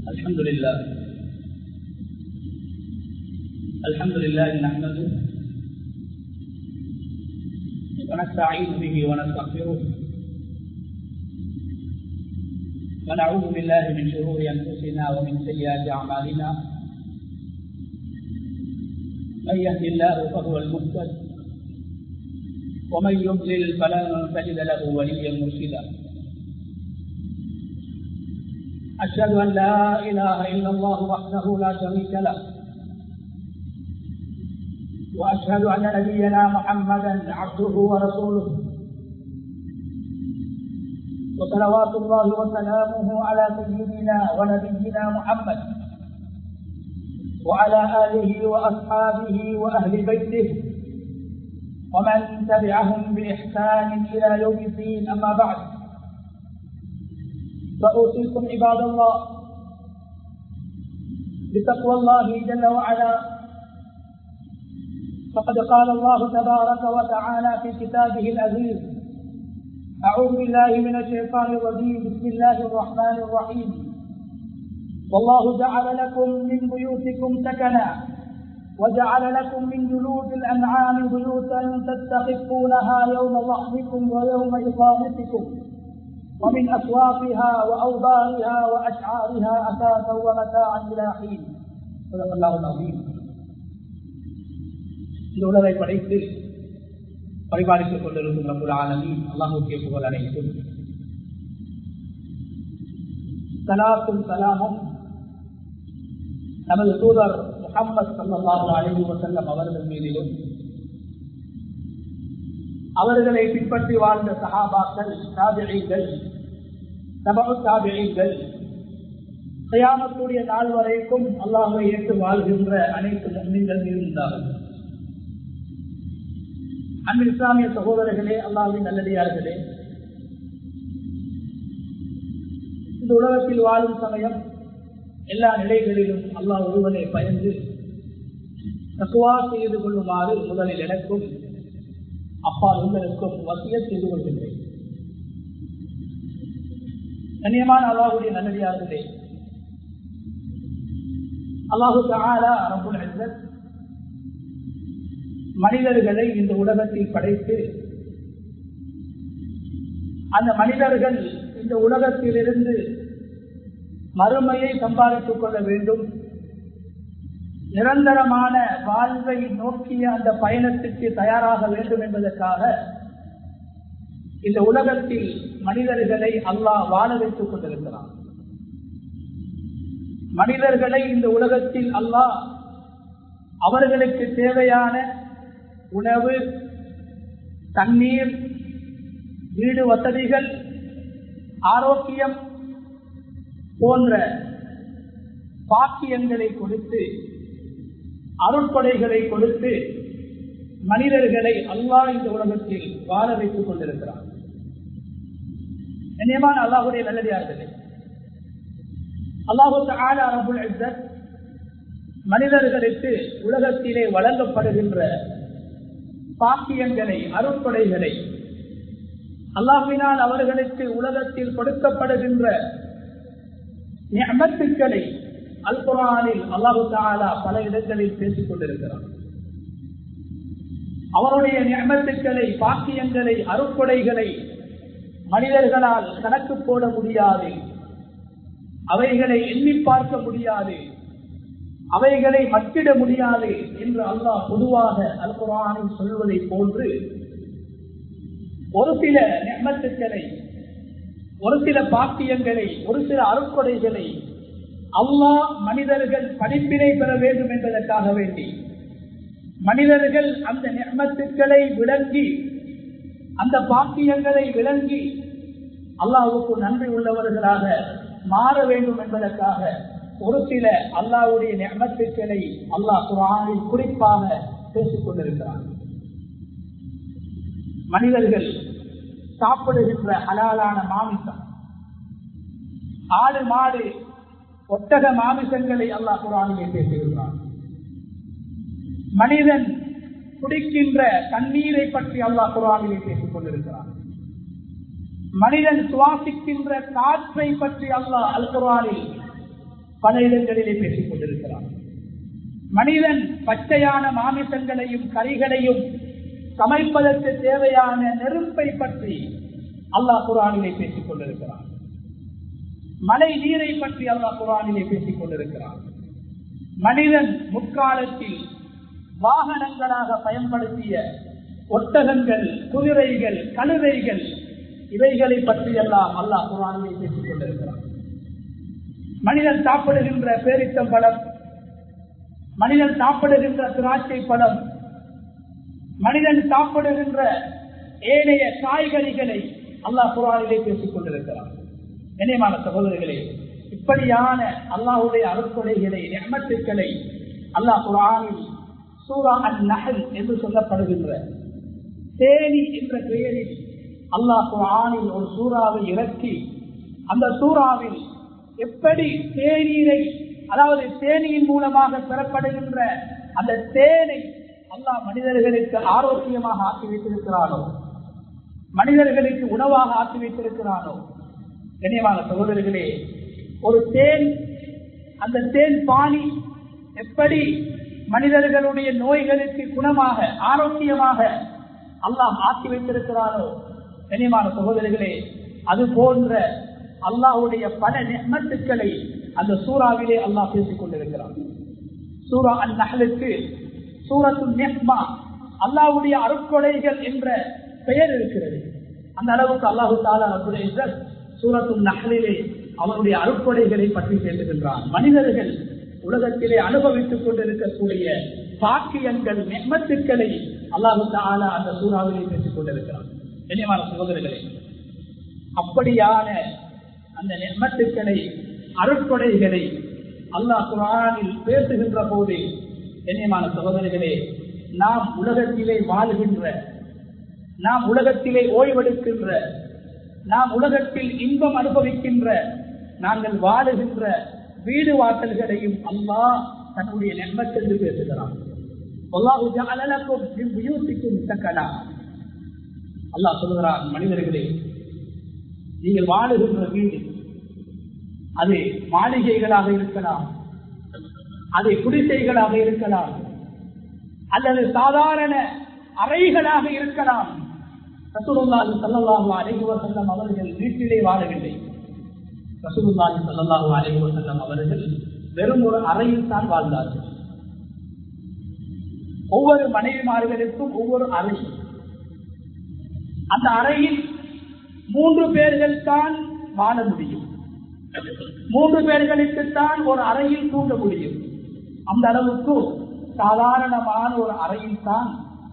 الحمد لله نحمده ونستعين به ونستغفره ونعوذ بالله من شرور أنفسنا ومن سيئات أعمالنا من يهد الله فهو المهتد ومن يضلل فلن تجد له وليا مرشدا أشهد أن لا إله إلا الله وحده لا شريك له وأشهد أن نبينا محمدا عبده ورسوله وصلوات الله وسلامه على سيدنا ونبينا محمد وعلى آله وأصحابه وأهل بيته ومن تبعهم بإحسان إلى يوم الدين. أما بعد، فأوصيكم عباد الله بتقوى الله جل وعلا، فقد قال الله تبارك وتعالى في كتابه العزيز: أعوذ بالله من الشيطان الرجيم، بسم الله الرحمن الرحيم: والله جعل لكم من بيوتكم سكنا وجعل لكم من جلود الأنعام بيوتا تستخفونها يوم ظهركم ويوم إقامتكم ومن أصوافها وأوبارها وأشعارها أثاثا ومتاعا إلى حين. صدق الله العظيم. இந்த உலகை படைத்து பரிபாலித்துக் கொண்டிருக்கும் ரப்புல் ஆலமீன் அல்லாஹ்வுக்கே புகழ் அனைத்தும். ஸலாத்தும் ஸலாமும் நமது தூதர் முஹம்மது ஸல்லல்லாஹு அலைஹி வஸல்லம் அவர்கள் மீதிலும், அவர்களை பின்பற்றி வாழ்ந்த சஹாபாக்கள், தாபிஈன்கள், தபஉ தாபிஈன்கள், கியாமத்துடைய நாள் வரைக்கும் அல்லாஹ்வை ஏற்று வாழ்கின்ற அனைத்து முஃமின்கள் மீதும் உண்டாகும். அன்பின் இஸ்லாமிய சகோதரர்களே, அல்லாஹ்வின் நல்லடியார்களே, இந்த உலகத்தில் வாழும் சமயம் எல்லா நிலைகளிலும் அல்லாஹ் ஒருவனை பயந்து தக்வா செய்து கொள்ளுமாறு முதலில் எனக்கும் அப்பா உங்களுக்கும் வசியத் செய்து கொள்கின்றேன். கண்ணியமான அல்லாஹ்வுடைய நல்லடியார்களே, அல்லாஹு தஆலா ரப்புல் இஸ்ஸத் மனிதர்களை இந்த உலகத்தில் படைத்து, அந்த மனிதர்கள் இந்த உலகத்திலிருந்து மறுமையை சம்பாதித்துக் கொள்ள வேண்டும், நிரந்தரமான வாழ்வை நோக்கிய அந்த பயணத்திற்கு தயாராக வேண்டும் என்பதற்காக இந்த உலகத்தில் மனிதர்களை அல்லாஹ் வாழ வைத்துக் கொண்டிருக்கிறார். மனிதர்களை இந்த உலகத்தில் அல்லாஹ் அவர்களுக்கு தேவையான உணவு, தண்ணீர், வீடு வசதிகள், ஆரோக்கியம் போன்ற பாக்கியங்களை கொடுத்து, அருட்கொடைகளை கொடுத்து மனிதர்களை அல்லாஹ் இந்த உலகத்தில் வாழ வைத்துக் கொண்டிருக்கிறார். கண்ணியமான அல்லாஹ்வுடைய நல்லடியார்களே, அல்லாஹு தஆலா ரப்புல் இஸ்ஸத் மனிதர்களுக்கு உலகத்திலே வழங்கப்படுகின்ற பாக்கியங்களை, அருட்கொடைகளை, அல்லாஹ்வினால் அவர்களுக்கு உலகத்தில் கொடுக்கப்படுகின்ற நிஅமத்துக்களை அல் குர்ஆனில் அல்லாஹு தஆலா பல இடங்களில் பேசிக் கொண்டிருக்கிறார். அவருடைய நிஅமத்துக்களை, பாக்கியங்களை, அருட்கொடைகளை மனிதர்களால் கணக்கு போட முடியாது, அவைகளை எண்ணி பார்க்க முடியாது, அவைகளை மத்திட முடியாது என்று அல்லாஹ் பொதுவாக அல் குர்ஆனில் சொல்வதை போன்று ஒரு சில நிஅமத்துக்களை, ஒரு சில பாக்கியங்களை, ஒரு சில அருட்கொடைகளை அல்லாஹ் மனிதர்கள் படிப்பினை பெற வேண்டும் என்பதற்காக வேண்டி, மனிதர்கள் அந்த நிஅமத்துக்களை விளங்கி, அந்த பாக்கியங்களை விளங்கி அல்லாஹ்வுக்கு நன்றி உள்ளவர்களாக மாற வேண்டும் என்பதற்காக ஒரு சில அல்லாஹ்வுடைய நிஅமத்துக்களை அல்லாஹ் குர்ஆனில் குறிப்பாக பேசிக் கொண்டிருக்கிறார். மனிதர்கள் சாப்பிடுகின்ற ஹலாலான மாமிசம், ஆடு, மாடு, ஒட்டக மாமிசங்களை அல்லாஹ் குர்ஆனிலே பேசுகிறார். மனிதன் குடிக்கின்ற தண்ணீரை பற்றி அல்லாஹ் குர்ஆனிலே பேசிக் கொண்டிருக்கிறார். மனிதன் சுவாசிக்கின்ற காற்றை பற்றி அல்லாஹ் அல் குர்ஆனில் பல இடங்களிலே பேசிக் கொண்டிருக்கிறான். மனிதன் பச்சையான மாமிசங்களையும் கறிகளையும் சமைப்பதற்கு தேவையான நெருப்பை பற்றி அல்லாஹ் குர்ஆனிலே பேசிக் கொண்டிருக்கிறான். மழை நீரை பற்றி அல்லாஹ் குர்ஆனிலே பேசிக் கொண்டிருக்கிறான். மனிதன் முற்காலத்தில் வாகனங்களாக பயன்படுத்திய ஒட்டகங்கள், குதிரைகள், கழுதைகள், இவைகளை பற்றி எல்லாம் அல்லாஹ் குர்ஆனிலே பேசிக் கொண்டிருக்கிறான். மனிதன் சாப்பிடுகின்ற பேரிச்சம்பழம், மனிதன் சாப்பிடுகின்ற திராட்சை பழம், மனிதன் சாப்பிடுகின்ற ஏனைய காய்கறிகளை அல்லாஹ் குர்ஆனிலே பேசிக் கொண்டிருக்கிறான். கண்ணியமான சகோதரர்களே, இப்படியான அல்லாஹ்வுடைய அருட்கொடைகளை, நிஅமத்துக்களை அல்லாஹ் குர்ஆனில் சூரா அன்-நஹல் என்று சொல்லப்படுகின்ற தேனி என்ற பெயரில் அல்லாஹ் குர்ஆனில் ஒரு சூறாவை இறக்கி, அந்த சூறாவில் எப்படி தேநீரை, அதாவது தேனியின் மூலமாக பெறப்படுகின்ற அந்த தேனை அல்லாஹ் மனிதர்களுக்கு ஆரோக்கியமாக ஆக்கி வைத்திருக்கிறானோ, மனிதர்களுக்கு உணவாக ஆக்கி வைத்திருக்கிறானோ. கண்ணியமான சகோதரர்களே, ஒரு தேன், அந்த தேன் பானி எப்படி மனிதர்களுடைய நோய்களுக்கு குணமாக, ஆரோக்கியமாக அல்லாஹ் ஆக்கி வைத்திருக்கிறானோ, கண்ணியமான சகோதரர்களே, அது போன்ற அல்லாஹ்வுடைய பல நிஅமத்துக்களை அந்த சூறாவிலே அல்லாஹ் பேசிக் கொண்டிருக்கிறான். சூரா அன்-நஹ்லுக்கு சூரத்துன் நிஹ்மா, அல்லாஹ்வுடைய அருட்கொடைகள் என்ற பெயர் இருக்கிறது. அந்த அளவுக்கு அல்லாஹ் தஆலா ரப்பல் இஸ்ஸத் சூரத்துன் நஹ்லிலே அவருடைய அருட்கொடைகளை பற்றி பேசுகின்றான். மனிதர்கள் உலகத்திலே அனுபவித்துக் கொண்டிருக்கக்கூடிய பாக்கியங்கள், நிஅமத்துக்களை அல்லாஹ் தஆலா அந்த சூறாவிலே பேசிக் கொண்டிருக்கிறான். கண்ணியமான சகோதரர்களே, அப்படியான அந்த நிஅமத்துக்களை, அருட்கொடைகளை அல்லாஹ் குர்ஆனில் பேசுகின்ற போது, கண்ணியமான சகோதரர்களே, நாம் உலகத்திலே வாழ்கின்ற, நாம் உலகத்திலே ஓய்வெடுக்கின்ற, நாம் உலகத்தில் இன்பம் அனுபவிக்கின்ற, நாங்கள் வாழுகின்ற வீடு வாசல்களையும் அல்லாஹ் தன்னுடைய நிஅமத் என்று பேசுகிறான். வல்லாஹு ஜஅல லக்கும் மின் புயூத்திக்கும் சகனா. அல்லாஹ் சொல்கிறான், மனிதர்களே, நீங்கள் வாழுகின்ற வீடு அது மாளிகைகளாக இருக்கலாம், அது குடிசைகளாக இருக்கலாம், அல்லது சாதாரண அறைகளாக இருக்கலாம். ரசூலுல்லாஹி ஸல்லல்லாஹு அலைஹி வஸல்லம் அவர்கள் வீட்டிலே வாழவில்லை. ரசூலுல்லாஹி ஸல்லல்லாஹு அலைஹி வஸல்லம் அவர்கள் வெறும் ஒரு அறையில் தான் வாழ்ந்தார்கள். ஒவ்வொரு மனைவிமார்களுக்கும் ஒவ்வொரு அறை. அந்த அறையில் 3 பேர்கள் தான் வாழ முடியும். 3 பேர்களுக்குத்தான் ஒரு அறையில் தூங்க முடியும். அந்த அளவுக்கு சாதாரணமான ஒரு அறையில் தான்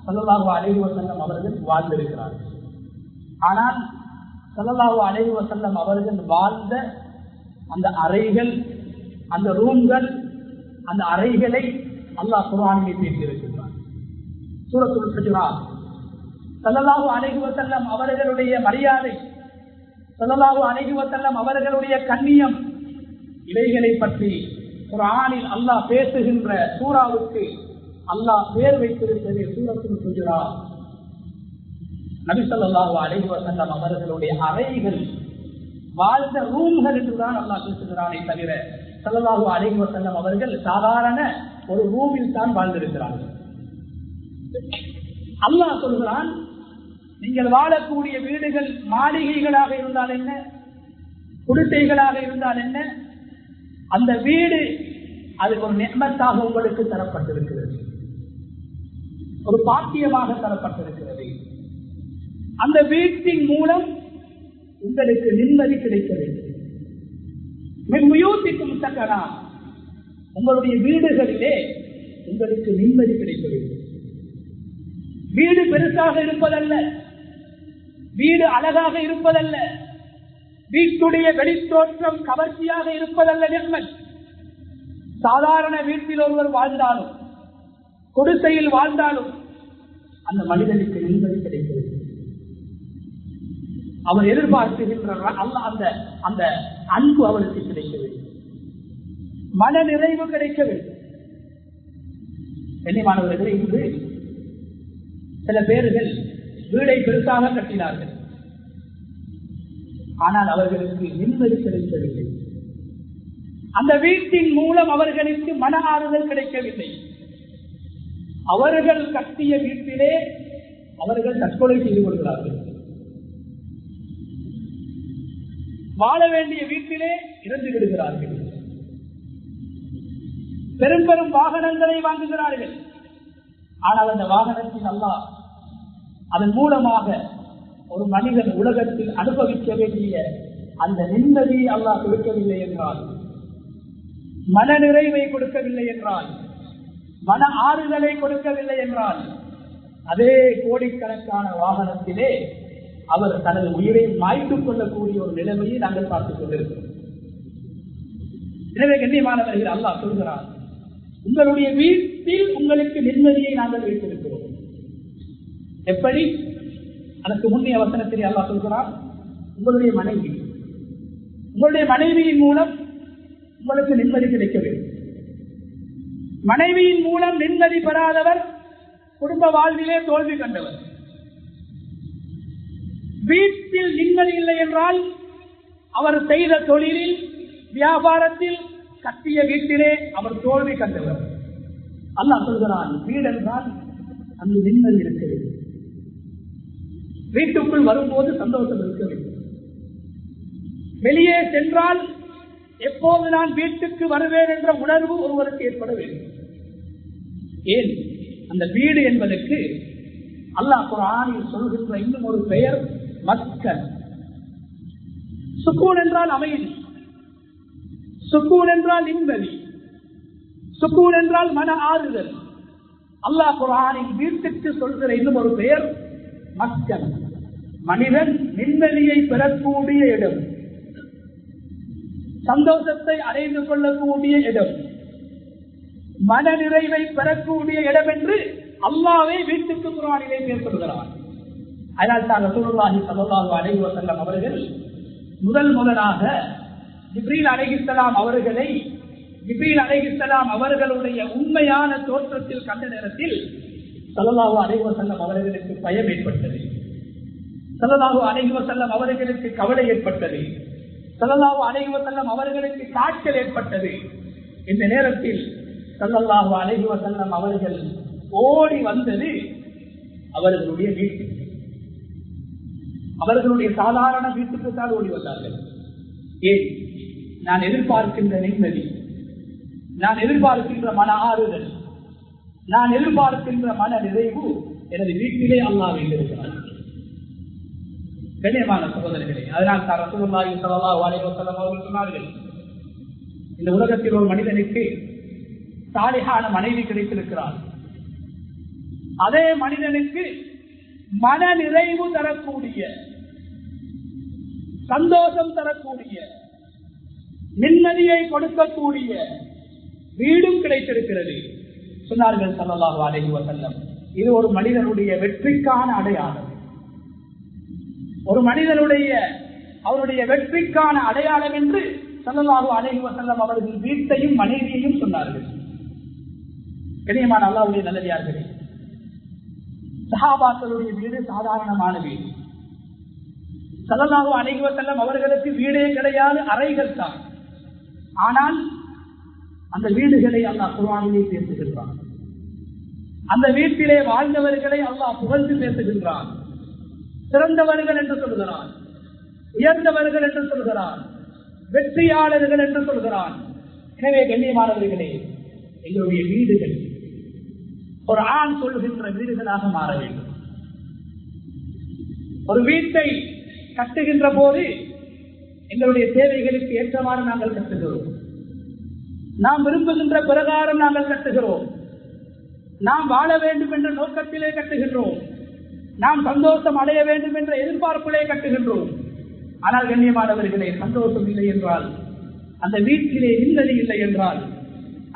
ஸல்லல்லாஹு அலைஹி வஸல்லம் அவர்கள் வாழ்ந்திருக்கிறார்கள். ஆனால் ஸல்லல்லாஹு அலைஹி வஸல்லம் அவர்கள் வாழ்ந்த அந்த அறைகள், அந்த ரூம்கள், அந்த அறைகளை அல்லாஹ் குர்ஆனிலே பேசியிருக்கிறார். சூரத்துல் ஹுஜராத். ஸல்லல்லாஹு அலைஹி வஸல்லம் அவர்களுடைய மரியாதை, ஸல்லல்லாஹு அலைஹி வஸல்லம் அவர்களுடைய கண்ணியம், இவைகளை பற்றி குர்ஆனில் அல்லாஹ் பேசுகின்ற சூராவுக்கு அல்லாஹ் பேர் வைத்திருப்பது சூரத்துல் ஹுஜராத். நபி ஸல்லல்லாஹு அலைஹி வஸல்லம் அவர்களுடைய அறைகள், வாழ்ந்த ரூம்கள் என்றுதான் அல்லாஹ் பேசுகிறானே தவிர ஸல்லல்லாஹு அலைஹி வஸல்லம் அவர்கள் சாதாரண ஒரு ரூமில் தான் வாழ்ந்திருக்கிறார்கள். அல்லாஹ் சொல்கிறான், நீங்கள் வாழக்கூடிய வீடுகள் மாளிகைகளாக இருந்தால் என்ன, குடிசைகளாக இருந்தால் என்ன, அந்த வீடு அது ஒரு நிஅமத்தாக உங்களுக்கு தரப்பட்டிருக்கிறது, ஒரு பாக்கியமாக தரப்பட்டிருக்கிறது. அந்த வீட்டின் மூலம் உங்களுக்கு நிம்மதி கிடைக்க வேண்டும். சக்கரா, உங்களுடைய வீடுகளிலே உங்களுக்கு நிம்மதி கிடைக்க வேண்டும். வீடு பெருசாக இருப்பதல்ல, வீடு அழகாக இருப்பதல்ல, வீட்டுடைய வெளித்தோற்றம் கவர்ச்சியாக இருப்பதல்ல நிர்மல். சாதாரண வீட்டில் ஒருவர் வாழ்ந்தாலும், குடிசையில் வாழ்ந்தாலும் அந்த மனிதனுக்கு நிம்மதி கிடைக்க வேண்டும். அவர் எதிர்பார்க்கின்ற அந்த அன்பு அவருக்கு கிடைக்க வேண்டும், மன நிறைவு கிடைக்க வேண்டும். கண்ணியமானவர்களே, இன்று சில பேர்கள் வீடை பெருசாக கட்டினார்கள், ஆனால் அவர்களுக்கு நிம்மதி கிடைக்கவில்லை. அந்த வீட்டின் மூலம் அவர்களுக்கு மன ஆறுதல் கிடைக்கவில்லை. அவர்கள் கட்டிய வீட்டிலே அவர்கள் தற்கொலை செய்து கொள்கிறார்கள். வாழ வேண்டிய வீட்டிலே இறந்து விடுகிறார்கள். பெரும் பெரும் வாகனங்களை வாங்குகிறார்கள். ஆனால் அந்த வாகனத்தில் அல்லாஹ் அதன் மூலமாக ஒரு மனிதன் உலகத்தில் அனுபவிக்க வேண்டிய அந்த நிம்மதியை அல்லாஹ் கொடுக்கவில்லை என்றால், மன நிறைவை கொடுக்கவில்லை என்றால், மன ஆறுதலை கொடுக்கவில்லை என்றால், அதே கோடிக்கணக்கான வாகனத்திலே அவர் தனது உயிரை மாய்த்துக் கொள்ளக்கூடிய ஒரு நிலைமையை நாங்கள் பார்த்துக் கொண்டிருக்கிறோம். எனவே கண்ணியமானவர்கள், அல்லாஹ் சொல்கிறார், உங்களுடைய வீட்டில் உங்களுக்கு நிம்மதியை நாங்கள் வைத்திருக்கிறோம். எப்படி? அதற்கு முன்னைய வசனத்தில் அல்லாஹ் சொல்கிறார், உங்களுடைய மனைவியின் மூலம் உங்களுக்கு நிம்மதி கிடைக்க வேண்டும். மனைவியின் மூலம் நிம்மதி பெறாதவர் குடும்ப வாழ்விலே தோல்வி கண்டவர். வீட்டில் நிம்மதி இல்லை என்றால் அவர் செய்த தொழிலில், வியாபாரத்தில், கட்டிய வீட்டிலே அவர் தோல்வி கண்டவர். அல்லாஹ் சொல்கிறான், வீடு என்றால் அந்த நிம்மதி இருக்க வேண்டும். வீட்டுக்குள் வரும்போது சந்தோஷம் இருக்க வேண்டும். வெளியே சென்றால் எப்போது நான் வீட்டுக்கு வருவேன் என்ற உணர்வு ஒருவருக்கு ஏற்பட வேண்டும். ஏன்? அந்த வீடு என்பதற்கு அல்லாஹ் குர்ஆனில் சொல்கின்ற இன்னும் ஒரு பெயர் மக்கள். சுக்கூன் என்றால் அமைதி, சுக்கூன் என்றால் நிம்மதி, சுக்கூன் என்றால் மன ஆறுதல். அல்லாஹ் குர்ஆனில் வீட்டுக்கு சொல்கிற இன்னும் ஒரு பெயர் மக்கள். மனிதன் நிம்மதியை பெறக்கூடிய இடம், சந்தோஷத்தை அடைந்து கொள்ளக்கூடிய இடம், மன நிறைவை பெறக்கூடிய இடம் என்று அல்லாஹ்வே வீட்டுக்கு குர்ஆனிலே பேசுகிறார். அதனால் தான் ரசூலுல்லாஹி ஸல்லல்லாஹு அலைஹி வஸல்லம் அவர்கள் முதலாக ஜிப்ரீல் அலைஹிஸ்ஸலாம் அவர்களுடைய உண்மையான தோற்றத்தில் கண்ட நேரத்தில் ஸல்லல்லாஹு அலைஹி வஸல்லம் அவர்களுக்கு பயம் ஏற்பட்டது. ஸல்லல்லாஹு அலைஹி வஸல்லம் அவர்களுக்கு கவலை ஏற்பட்டது. ஸல்லல்லாஹு அலைஹி வஸல்லம் அவர்களுக்கு காய்ச்சல் ஏற்பட்டது. இந்த நேரத்தில் ஸல்லல்லாஹு அலைஹி வஸல்லம் அவர்கள் ஓடி வந்தது அவர்களுடைய வீட்டுக்கு. அவர்களுடைய சாதாரண வீட்டுக்கு தான் ஓடி வந்தார்கள். ஏன்? நான் எதிர்பார்க்கின்ற நிம்மதி, நான் எதிர்பார்க்கின்ற மன ஆறுதல், நான் எதிர்பார்க்கின்ற மன நிறைவு எனது வீட்டிலே அல்லாஹ் வைத்திருக்கிறார். கண்ணியமான சகோதரர்களே, அதனால் தான் ரசூலுல்லாஹி ஸல்லல்லாஹு அலைஹி வஸல்லம் அவர்கள் சொன்னார்கள், இந்த உலகத்தில் ஒரு மனிதனுக்கு சாலிஹான மனைவி கிடைத்திருக்கிறார். அதே மனிதனுக்கு மன நிறைவு தரக்கூடிய, சந்தோஷம் தரக்கூடிய, நிம்மதியை கொடுக்கக்கூடிய வீடும் கிடைத்திருக்கிறது சொன்னார்கள் ஸல்லல்லாஹு அலைஹி வஸல்லம். இது ஒரு மனிதனுடைய வெற்றிக்கான அடையாளம். ஒரு மனிதனுடைய அவருடைய வெற்றிக்கான அடையாளம் என்று ஸல்லல்லாஹு அலைஹி வஸல்லம் அவர்கள் வீட்டையும் மனைவியையும் சொன்னார்கள். கண்ணியமான அல்லாஹ்வுடைய நல்லடியார்களே, சஹாபாக்களுடைய வீடு சாதாரணமான வீடு. ஸல்லல்லாஹு அலைஹி வஸல்லம் அவர்களுக்கு வீடே கிடையாது, அறைகள் தான். ஆனால் அந்த வீடுகளை அல்லாஹ் குர்ஆனிலே பேசுகின்றான். அந்த வீட்டிலே வாழ்ந்தவர்களை அல்லாஹ் புகழ்ந்து பேசுகின்றான். சிறந்தவர்கள் என்று சொல்கிறான், உயர்ந்தவர்கள் என்று சொல்கிறான், வெற்றியாளர்கள் என்று சொல்கிறான். எனவே கண்ணியமானவர்களே, எங்களுடைய வீடுகள் ஒரு ஆண் சொல்கின்ற வீடுகளாக மாற வேண்டும். ஒரு வீட்டை கட்டுகின்ற போது எங்களுடைய தேவைகளுக்கு ஏற்றவாறு நாங்கள் கட்டுகிறோம். நாம் விரும்புகின்ற பிரகாரம் நாங்கள் கட்டுகிறோம். நாம் வாழ வேண்டும் என்ற நோக்கத்திலே கட்டுகின்றோம். நாம் சந்தோஷம் அடைய வேண்டும் என்ற எதிர்பார்ப்பிலே கட்டுகின்றோம். ஆனால் கண்ணியமானவர்களே, சந்தோஷம் இல்லை என்றால், அந்த வீட்டிலே நிம்மதி இல்லை என்றால்,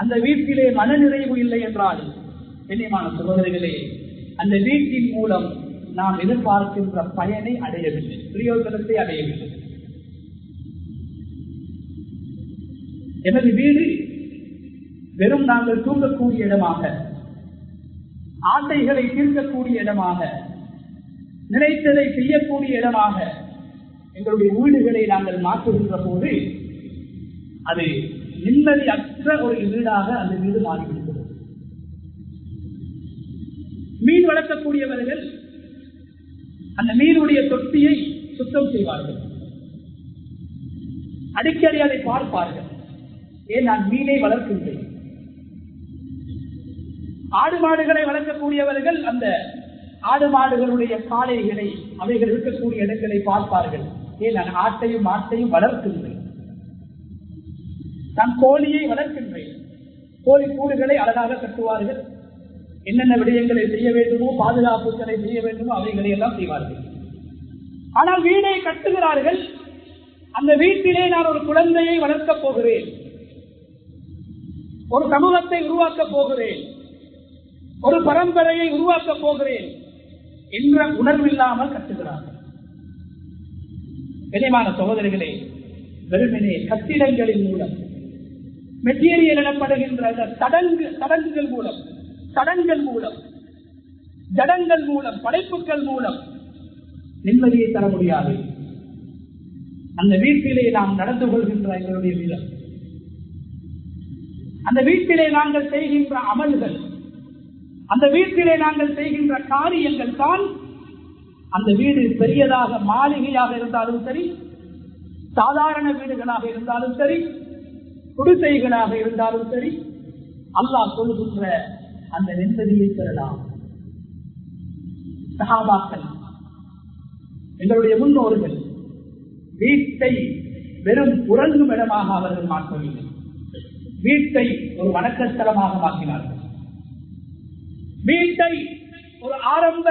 அந்த வீட்டிலே மனநிறைவு இல்லை என்றால், கண்ணியமான சகோதரர்களே, அந்த வீட்டின் மூலம் நாம் எதிர்பார்க்கின்ற பயனை அடையவில்லை, பிரயோஜனத்தை அடையவில்லை. எனது வீடு வெறும் நாங்கள் தூங்கக்கூடிய இடமாக, ஆசைகளை தீர்க்கக்கூடிய இடமாக, நினைத்ததை செய்யக்கூடிய இடமாக எங்களுடைய வீடுகளை நாங்கள் மாற்றுகின்ற போது அது நிம்மதி அற்ற ஒரு வீடாக அந்த வீடு மாறிவிடுகிறது. மீன் வளர்க்கக்கூடியவர்கள் அந்த மீனுடைய தொட்டியை சுத்தம் செய்வார்கள். அடிக்கடி அதை பார்ப்பார்கள். ஏன் நான் மீனை வளர்க்கின்றேன். ஆடு மாடுகளை வளர்க்கக்கூடியவர்கள் அந்த ஆடு மாடுகளுடைய காளைகளை அவைகள் இருக்கக்கூடிய இடங்களை பார்ப்பார்கள். ஏன் நான் ஆட்டையும் மாட்டையும் வளர்க்கின்றேன். நான் கோழியை வளர்க்கின்றேன். கோழி கூடுகளை அழகாக கட்டுவார்கள். என்னென்ன விடயங்களை செய்ய வேண்டுமோ, பாதுகாப்புகளை செய்ய வேண்டுமோ அவைகளை எல்லாம் செய்வார்கள். ஆனால் வீடை கட்டுகிறார்கள். அந்த வீட்டிலே நான் ஒரு குழந்தையை வளர்க்கப் போகிறேன், ஒரு சமூகத்தை உருவாக்கப் போகிறேன், ஒரு பரம்பரையை உருவாக்கப் போகிறேன் என்ற உணர்வில்லாமல் கட்டுகிறார்கள். கனிமான சகோதரிகளே, வெறுமனே கட்டிடங்களின் மூலம், மெட்டீரியல் எனப்படுகின்ற தடங்குகள் மூலம், தடங்கள் மூலம், ஜடங்கள் மூலம், படைப்புகள் மூலம் நிம்மதியை தர முடியாது. அந்த வீட்டிலே நாம் நடந்து கொள்கின்ற எங்களுடைய வீரம், அந்த வீட்டிலே நாங்கள் செய்கின்ற அமல்கள், அந்த வீட்டிலே நாங்கள் செய்கின்ற காரியங்கள் தான் அந்த வீடு பெரியதாக மாளிகையாக இருந்தாலும் சரி, சாதாரண வீடுகளாக இருந்தாலும் சரி, குடிசைகளாக இருந்தாலும் சரி, அல்லாஹ் சொல்கின்ற அந்த நிம்மதியை பெறலாம். சஹாபாக்கள், எங்களுடைய முன்னோர்கள் வீட்டை வெறும் உறங்கும் இடமாக அவர்கள் மாற்றவில்லை. வீட்டை ஒரு வணக்கஸ்தலமாக மாற்றினார்கள். வீட்டை ஒரு ஆரம்ப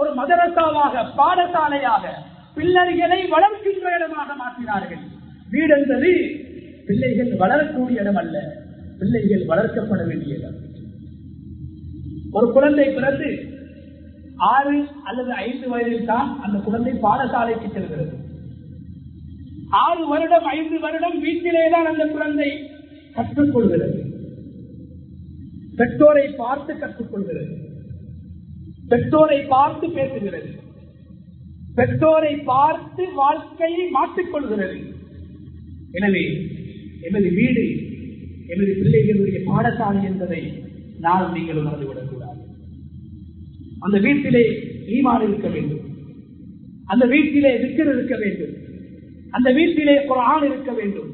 ஒரு மதரசாவாக, பாடசாலையாக, பிள்ளைகளை வளர்க்கின்ற இடமாக மாற்றினார்கள். வீடு என்பது பிள்ளைகள் வளரக்கூடிய இடம் அல்ல, பிள்ளைகள் வளர்க்கப்பட வேண்டிய இடம். ஒரு குழந்தை பிறந்து 6 அல்லது 5 வயதில் தான் அந்த குழந்தை பாடசாலைக்கு செல்கிறது. 6 வருடம் 5 வருடம் வீட்டிலேதான் அந்த குழந்தை கற்றுக்கொள்கிறது. பெற்றோரை பார்த்து கற்றுக்கொள்கிறது, பெற்றோரை பார்த்து பேசுகிறது, பெற்றோரை பார்த்து வாழ்க்கையை மாற்றிக்கொள்கிறது. எனவே எமது வீடு எமது பிள்ளைகளுடைய பாடசாலை என்பதை நானும் நீங்கள் உணர்ந்துவிடக்கூடாது. அந்த வீட்டிலே ஈமான் இருக்க வேண்டும், அந்த வீட்டிலே திக்ர் இருக்க வேண்டும், அந்த வீட்டிலே குர்ஆன் இருக்க வேண்டும்,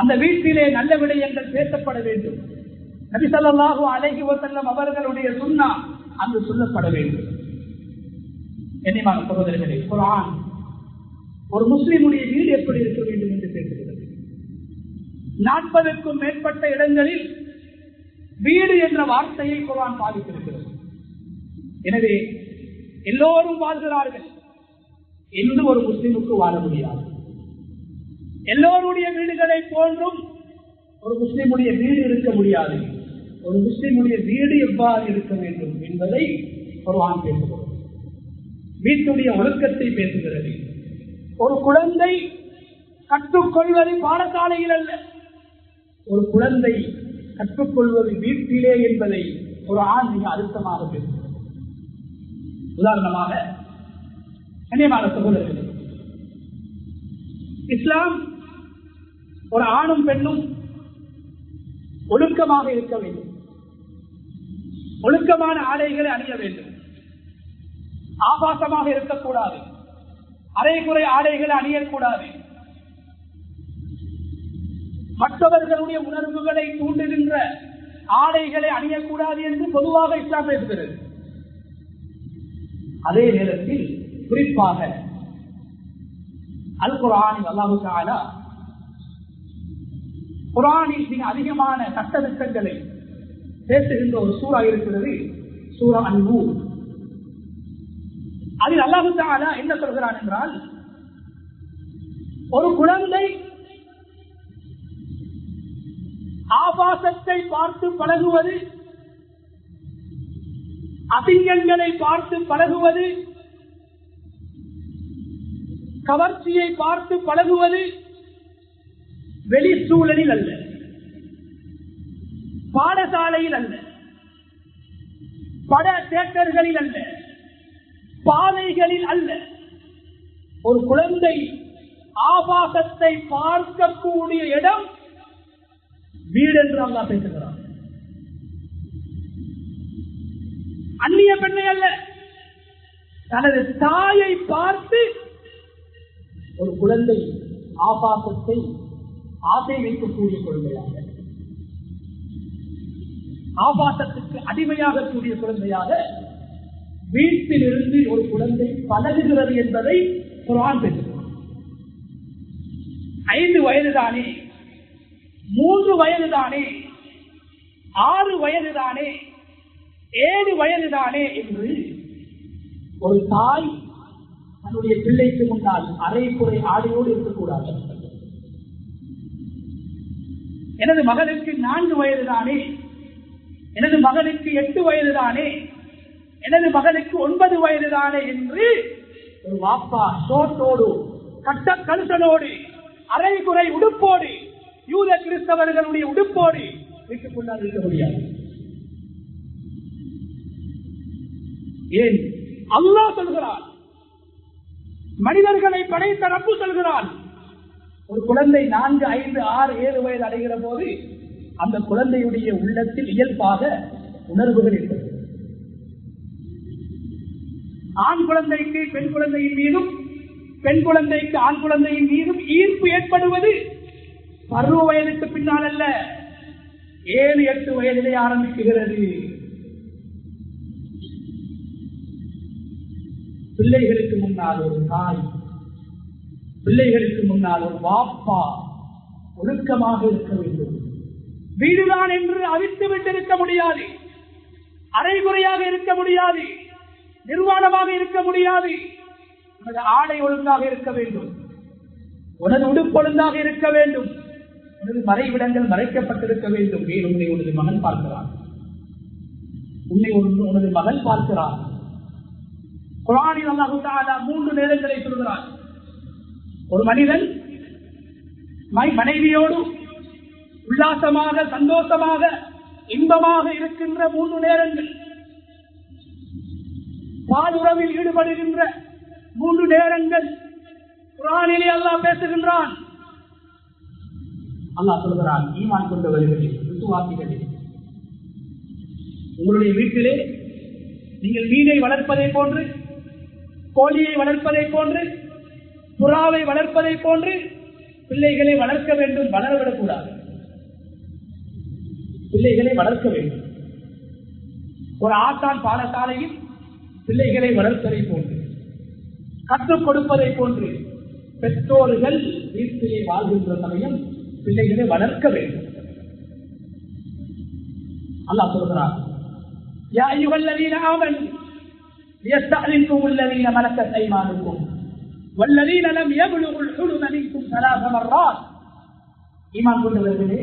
அந்த வீட்டிலே நல்ல விடயங்கள் பேசப்பட வேண்டும். நபி ஸல்லல்லாஹு அலைஹி வஸல்லம் அவர்களுடைய சுன்னா அங்கு சொல்லப்பட வேண்டும். கண்ணியமான சகோதரர்களே, குர்ஆன் ஒரு முஸ்லிமுடைய வீடு எப்படி இருக்க வேண்டும் என்று பேசுகிறது. 40க்கும் மேற்பட்ட இடங்களில் வீடு என்ற வார்த்தையை குர்ஆன் பாதித்திருக்கிறது. எனவே எல்லோரும் வாழ்கிறார்கள் என்று ஒரு முஸ்லிமுக்கு வாழ முடியாது. எல்லோருடைய வீடுகளை போன்றும் ஒரு முஸ்லிமுடைய வீடு இருக்க முடியாது. ஒரு முஸ்லிமுடைய வீடு எவ்வாறு இருக்க வேண்டும் என்பதை குர்ஆன் பேசுகிறது. வீட்டுடைய ஒழுக்கத்தை பேசுகிறது. ஒரு குழந்தை கற்றுக்கொள்வது பாடசாலையில் அல்ல, ஒரு குழந்தை கற்றுக்கொள்வது வீட்டிலே என்பதை குர்ஆன் மிக அழுத்தமாக பேசுகிறது. உதாரணமாக, கண்ணியமான சகோதரர்களே, இஸ்லாம் ஒரு ஆணும் பெண்ணும் ஒழுக்கமாக இருக்க வேண்டும், ஒழுக்கமான ஆடைகளை அணிய வேண்டும், ஆபாசமாக இருக்கக்கூடாது, அரைகுறை ஆடைகளை அணியக்கூடாது, மற்றவர்களுடைய உணர்வுகளை தூண்டுகின்ற ஆடைகளை அணியக்கூடாது என்று பொதுவாக இஸ்லாம் பேசுகிறது. அதே நேரத்தில் குறிப்பாக அல் குர்ஆனில் அல்லாஹ் தஆலா குர்ஆனில் மிக அதிகமான சட்டதிட்டங்களை பேசுகின்ற ஒரு சூரா இருக்கிறது, சூரா அன்-நூர். அதில் அல்லாஹ் தஆலா என்ன சொல்கிறான் என்றால், ஒரு குழந்தை ஆபாசத்தை பார்த்து பழகுவது, அசிங்கங்களை பார்த்து பழகுவது, கவர்ச்சியை பார்த்து பழகுவது வெளி சூழலில் அல்ல, பாடசாலையில் அல்ல, பட தியேட்டர்களில் அல்ல, பாதைகளில் அல்ல. ஒரு குழந்தை ஆபாசத்தை பார்க்கக்கூடிய இடம் வீடு என்று அல்லாஹ் பேசுகிறான். அந்நிய பெண்ணை அல்ல, தனது தாயை பார்த்து ஒரு குழந்தை ஆபாசத்தை ஆசை வைக்கக்கூடிய குழந்தையாக, ஆபாசத்துக்கு அடிமையாக கூடிய குழந்தையாக வீட்டில் இருந்து ஒரு குழந்தை பழகுகிறது என்பதை குர்ஆன் பேசுகிறது. 5 வயதுதானே, 3 வயதுதானே, 6 வயதுதானே, 7 வயதுதானே என்று ஒரு தாய் தன்னுடைய பிள்ளைக்கு முன்னால் அரைக்குறை ஆடையோடு இருக்கக்கூடாது. எனது மகனுக்கு 4 வயதுதானே, எனது மகனுக்கு 8 வயதுதானே, எனது மகனுக்கு 9 வயதுதானே என்று ஒரு வாப்பா சோட்டோடு கட்ட கழுத்தனோடு அரைகுறை உடுப்போடு யூத கிறிஸ்தவர்களுடைய உடுப்போடு வீட்டுக் கொண்டால் இருக்க முடியாது. ஏன்? அல்லாஹ் சொல்கிறான், மனிதர்களை படைத்த ரப்பு சொல்கிறான், ஒரு குழந்தை 4, 5, 6, 7 வயது அடைகிற போது அந்த குழந்தையுடைய உள்ளத்தில் இயல்பாக உணர்வுகள் இருக்கிறது. ஆண் குழந்தைக்கு பெண் குழந்தையின் மீதும், பெண் குழந்தைக்கு ஆண் குழந்தையின் மீதும் ஈர்ப்பு ஏற்படுவது பருவ வயதுக்கு பின்னால் அல்ல, 7, 8 வயதிலே ஆரம்பிக்குகிறது. பிள்ளைகளுக்கு முன்னால் ஒரு தாய், பிள்ளைகளுக்கு முன்னால் ஒரு வாப்பா ஒழுக்கமாக இருக்க வேண்டும். வீடுதான் என்று அவித்து விட்டு இருக்க முடியாது, அரைகுறையாக இருக்க முடியாது, நிர்வாணமாக இருக்க முடியாது. உனது ஆடை ஒழுங்காக இருக்க வேண்டும், உனது உடுப்பு ஒழுங்காக இருக்க வேண்டும், உனது மறைவிடங்கள் மறைக்கப்பட்டிருக்க வேண்டும். உன்னை உனது மகன் பார்க்கிறான், உன்னை உனது மகன் பார்க்கிறான். குர்ஆனில் அல்லாஹ் தஆலா 3 நேரங்களை சொல்கிறான். ஒரு மனிதன் மனைவியோடு உல்லாசமாக, சந்தோஷமாக, இன்பமாக இருக்கின்ற 3 நேரங்கள், பாலுறவில் ஈடுபடுகின்ற 3 நேரங்கள் குர்ஆனிலே அல்லாஹ் பேசுகின்றான். அல்லாஹ் சொல்கிறான், ஈமான் கொண்டவர்களே, விசுவாசிகளே, உங்களுடைய வீட்டிலே நீங்கள் மீனை வளர்ப்பதை போன்று, கோழியை வளர்ப்பதை போன்று, புறாவை வளர்ப்பதை போன்று பிள்ளைகளை வளர்க்க வேண்டும். வளரவிடக்கூடாது, பிள்ளைகளை வளர்க்க வேண்டும். ஒரு ஆசான் பாடசாலையில் பிள்ளைகளை வளர்ப்பதை போன்று, கற்றுக் கொடுப்பதை போன்று பெற்றோர்கள் வீட்டிலே வாழ்கின்ற சமயம் பிள்ளைகளை வளர்க்க வேண்டும். அல்லாஹ் சொல்கிறார், யா அய்யுஹல்லதீன ஆமனூ லியஸ்தஅலின்கும் அல்லதீன மலக்கத் ஐமானுக்கும் வல்லதீன லம் யப்லுகுல் ஹுலும மின்கும் 3 மர்ராத். ஈமான் கொண்டவர்களே,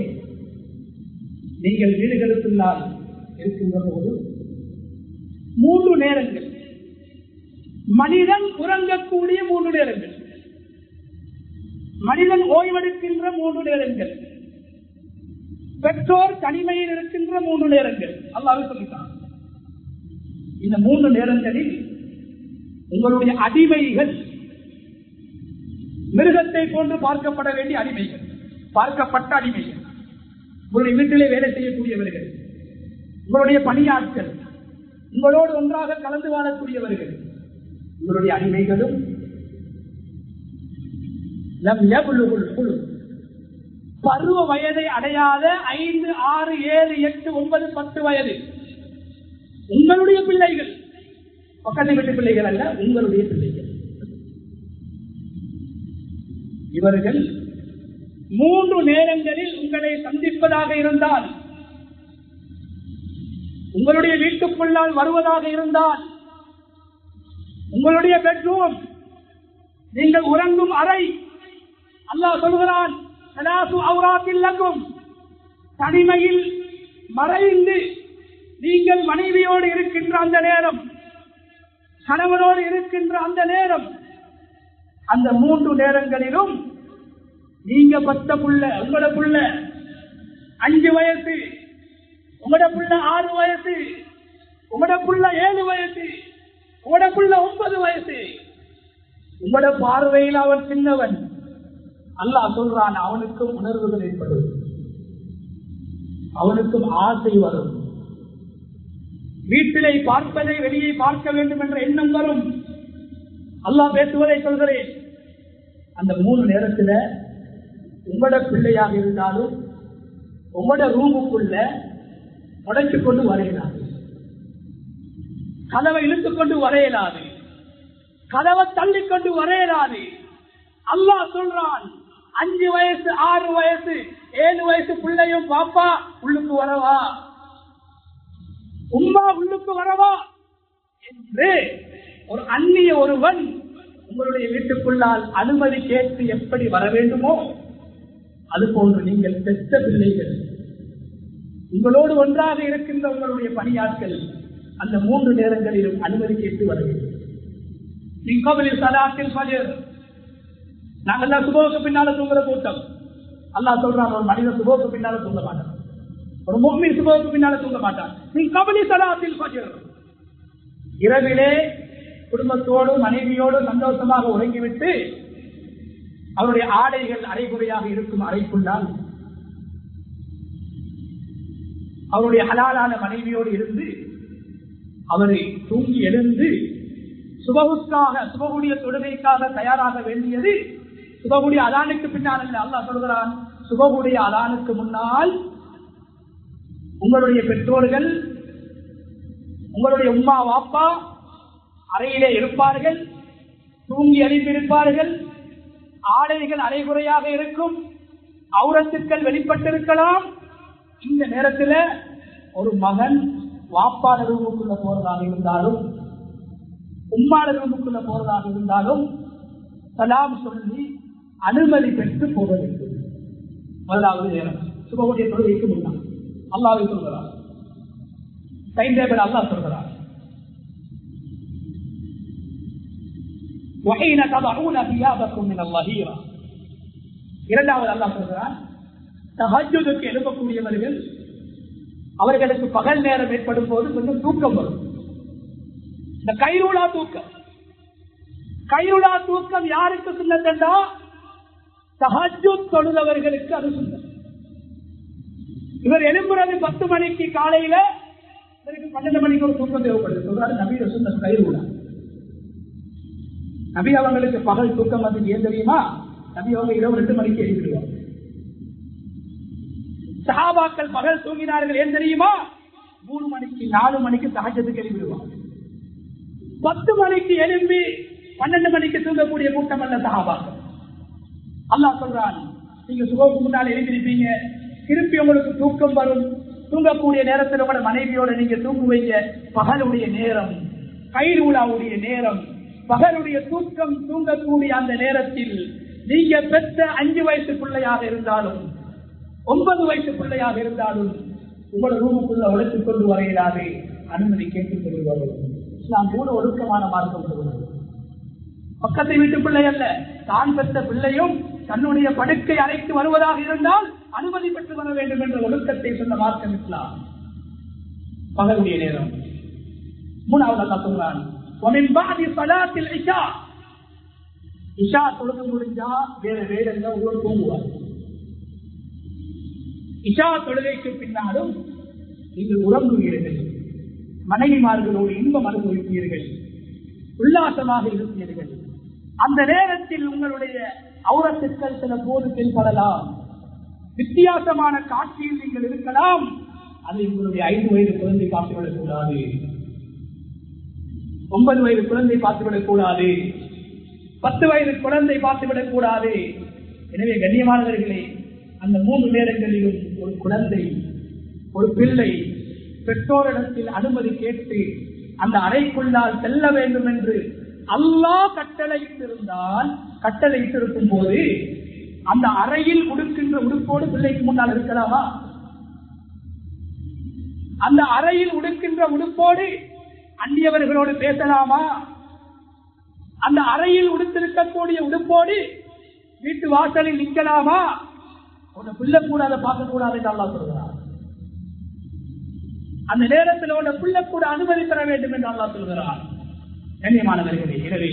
நீங்கள் வீடுகளுக்குள்ளால் இருக்கின்ற போது 3 நேரங்கள், மனிதன் உறங்கக்கூடிய 3 நேரங்கள், மனிதன் ஓய்வெடுக்கின்ற 3 நேரங்கள், பெற்றோர் தனிமையில் இருக்கின்ற 3 நேரங்கள் அல்லாஹ் சொல்லிட்டான். இந்த 3 நேரங்களில் உங்களுடைய அடிமைகள் மிருகத்தை போன்று பார்க்கப்பட வேண்டிய அடிமைகள், பார்க்கப்பட்ட அடிமைகள், உங்களுடைய வீட்டிலே வேலை செய்யக்கூடியவர்கள், உங்களுடைய பணியாட்கள், உங்களோடு ஒன்றாக கலந்து வாழக்கூடியவர்கள், உங்களுடைய அடிமைகளும் பருவ வயதை அடையாத 5, 6, 7, 8, 9, 10 வயது உங்களுடைய பிள்ளைகள், பக்கத்து வீட்டு பிள்ளைகள் அல்ல, உங்களுடைய பிள்ளைகள். இவர்கள் 3 நேரங்களில் உங்களை சந்திப்பதாக இருந்தால், உங்களுடைய வீட்டுக்குள்ளால் வருவதாக இருந்தால், உங்களுடைய பெட்ரூம், நீங்கள் உறங்கும் அறை, அல்லாஹ் சொல்கிறான், ஸலாசு அவ்ராத்தின் லக்கும், தனிமையில் மறைந்து நீங்கள் மனைவியோடு இருக்கின்ற அந்த நேரம், கணவனோடு இருக்கின்ற அந்த நேரம், அந்த 3 நேரங்களிலும் நீங்க பத்த புள்ள, உங்களோட புள்ள 5 வயசு, உங்களோட புள்ள 6 வயசு, உங்களோட புள்ள 7 வயசு, உங்களோட புள்ள 9 வயசு, உங்களோட பார்வையில் அவன் சின்னவன். அல்லாஹ் சொல்றான், அவனுக்கும் உணர்வுகள் ஏற்படும். அவனுக்கும் ஆசை வரும். வீட்டிலே பார்ப்பதை வெளியே பார்க்க வேண்டும் என்ற எண்ணம் வரும். அல்லாஹ் பேசுவதை சொல்கிறேன். அந்த 3 நேரத்தில் உங்களோட பிள்ளையாக இருந்தாலும் உங்களோட ரூமுக்குள்ள உடைச்சுக் கொண்டு வரையலாது, கதவை இழுத்துக் கொண்டு வரையலாது, கதவை தள்ளிக்கொண்டு வரையலாது. அல்லாஹ் சொல்றான், 5 வயசு 6 வயசு 7 வயசு பிள்ளையும் பாப்பா உள்ளுக்கு வரவா, உம்மா உள்ளுக்கு வரவா என்று ஒரு அந்நிய ஒருவன் உங்களுடைய வீட்டுக்குள்ளால் அனுமதி கேட்டு எப்படி வர வேண்டுமோ அதுபோன்று நீங்கள் பெற்ற பிள்ளைகள், உங்களோடு ஒன்றாக இருக்கின்ற உங்களுடைய பணியாட்கள் அந்த 3 நேரங்களிலும் அனுமதி கேட்டு வர வேண்டும். நாங்கெல்லாம் சுபோக்கு பின்னால தூங்குற கூட்டம். அல்லாஹ் சொல்றான், ஒரு மனித சுபோக்கு பின்னால தூங்க மாட்டான், ஒரு முஃமின் சுபோக்கு பின்னால தூங்க மாட்டான். நீ கபலி ஸலாத்தில் ஃபஜ்ர், இரவிலே குடும்பத்தோடு மனைவியோடு சந்தோஷமாக உறங்கிவிட்டு அவருடைய ஆடைகள் அரைகுறையாக இருக்கும் அறைக்குள்ளால் அவருடைய ஹலாலான மனைவியோடு இருந்து அவரை தூங்கி எழுந்து சுபகுடைய தொழுகைக்காக தயாராக வேண்டியது சுபகுடைய அதானுக்கு பின்னால் அல்ல. அல்லாஹ் சொல்கிறான், சுபகுடைய அதானுக்கு முன்னால் உங்களுடைய பெற்றோர்கள், உங்களுடைய உம்மா வாப்பா அறையிலே இருப்பார்கள், தூங்கி எழுப்பியிருப்பார்கள், ஆடைகள் அரைகுறையாக இருக்கும், அவுரத்துக்கள் வெளிப்பட்டிருக்கலாம். இந்த நேரத்தில் ஒரு மகன் வாப்பாட ரூமுக்குள்ள போறதாக இருந்தாலும் உம்மாட ரூமுக்குள்ள போறதாக இருந்தாலும் சலாம் சொல்லி அனுமதி பெற்று போக வேண்டும். முதலாவது நேரம் சுபகுடைய தொழுகைக்கு முன்னால் அல்லாஹ் சொல்கிறார், டைம் டேபிள் அல்லாஹ் சொல்கிறார். இரண்டாவது அல்லாஹ் சொல்கிறான், தஹஜ்ஜுதுக்கு எழுப்பக்கூடியவர்கள் அவர்களுக்கு பகல் நேரம் ஏற்படும் போது கொஞ்சம் தூக்கம் வரும். இந்த கைரூலா தூக்கம் யாருக்கு சுன்னத்தா? தஹஜ்ஜுத் தொழுதவர்களுக்கு அது சுன்னத். இவர் எழும்புறது 10 மணிக்கு காலையில, 12 மணிக்கு ஒரு தூக்கம் தேவைப்படுது. சொல்றாரு நபியோட சுன்னத் கைரூலா. நபி அவங்களுக்கு பகல் தூக்கம் வந்து ஏன் தெரியுமா? நபி அவங்க இரவு 2 மணிக்கு எழுப்பிடுவாங்க. சஹாபாக்கள் பகல் தூங்கினார்கள் ஏன் தெரியுமா? 3 மணிக்கு 4 மணிக்கு தஹஜ்ஜுதுக்கு எழுப்பிடுவாங்க. 10 மணிக்கு எழும்பி 12 மணிக்கு தூங்கக்கூடிய கூட்டம் அல்ல சஹாபாக்கள். அல்லாஹ் சொல்றான், நீங்க சுபஹுக்கு முன்னால் எழுந்திருப்பீங்க, திருப்பி உங்களுக்கு தூக்கம் வரும். தூங்கக்கூடிய நேரத்தில் உங்களோட மனைவியோட நீங்க தூங்குவீங்க. பகலுடைய நேரம், கைரூலாவுடைய நேரம், பகலுடைய தூக்கம் தூங்கக்கூடிய அந்த நேரத்தில் நீங்க பெற்ற 5 வயசு பிள்ளையாக இருந்தாலும் 9 வயசு பிள்ளையாக இருந்தாலும் உங்களோட ரூமுக்குள்ள உழைத்துக் கொண்டு வரையிலாது அனுமதி கேட்டுக் கொள்வது. இஸ்லாம் கூட ஒழுக்கமான மார்க்கம் சொல்வது. பக்கத்தை வீட்டு பிள்ளை அல்ல, தான் பெற்ற பிள்ளையும் தன்னுடைய படுக்கை அறைக்கு வருவதாக இருந்தால் அனுமதி பெற்று வர வேண்டும் என்ற ஒழுக்கத்தை சொன்ன மார்க்கம் இஸ்லாம். பகலுடைய நேரம். மூணாவது அல்லாஹ் சொல்றான், இஷா தொழுது முடிஞ்சா வேற வேலைங்க ஒவ்வொரு தூங்குவார். இஷா தொழுகைக்கு பின்னாலும் நீங்கள் உறங்குவீர்கள், மனைவிமார்களோடு இன்பம் அனுபவிப்பீர்கள், உல்லாசமாக இருப்பீர்கள். அந்த நேரத்தில் உங்களுடைய அவுரத்துக்கள் சில போது தென்படலாம், வித்தியாசமான காட்சியில் நீங்கள் இருக்கலாம். அதை உங்களுடைய 5 வயது குழந்தை பார்த்துவிடக் கூடாது, 9 வயது குழந்தை பார்த்துவிடக் கூடாது, 10 வயது குழந்தை பார்த்துவிடக் கூடாது. எனவே கண்ணியமானவர்களே, அந்த 3 நேரங்களிலும் ஒரு குழந்தை, ஒரு பிள்ளை பெற்றோரிடத்தில் அனுமதி கேட்டு அந்த அறைக்குள்ளால் செல்ல வேண்டும் என்று அல்லாஹ் கட்டளையிட்டிருக்கும் போது அந்த அறையில் உடுக்கின்ற உடுப்போடு பிள்ளைக்கு முன்னால் இருக்கலாமா? அந்த அறையில் உடுக்கின்ற உடுப்போடு அந்நியவர்களோடு பேசலாமா? அந்த அறையில் உடுத்திருக்கக்கூடிய உடுப்போடு வீட்டு வாசலில் நிற்கலாமா? உன்னை பிள்ளை கூட அதை பார்க்க கூடாது என்று அல்லாஹ் சொல்கிறார். அந்த நேரத்தில் உள்ள பிள்ளை கூட அனுமதி பெற வேண்டும் என்று அல்லாஹ் சொல்கிறார். கண்ணியமானவர்களே, எனவே